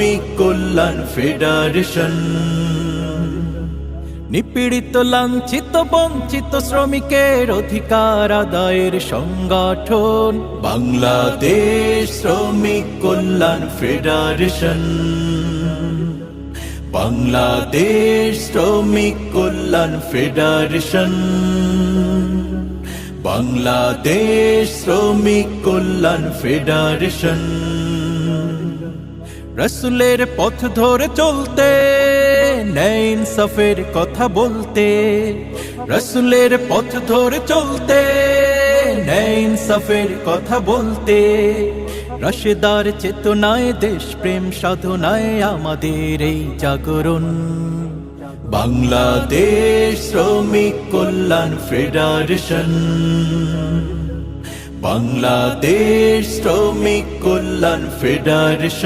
শ্রমিক কল্যাণ ফেডারেশন। নিপীড়িত লাঞ্ছিত বঞ্চিত শ্রমিকের অধিকার আদায়ের সংগঠন বাংলাদেশ শ্রমিক কল্যাণ ফেডারেশন। বাংলাদেশ শ্রমিক কল্যাণ ফেডারেশন। বাংলাদেশ শ্রমিক কল্যাণ ফেডারেশন। রাসূলের পথ ধরে চলতে, ন্যায় ইনসাফের কথা বলতে, রাসূলের পথ ধরে চলতে, ন্যায় ইনসাফের কথা বলতে, রাশেদার চেতনায় দেশ প্রেম সাধনায় আমাদের এই জাগরণ। বাংলাদেশ শ্রমিক কল্যাণ ফেডারেশন। বাংলাদেশ শ্রমিক কল্যাণ ফেডারেশন।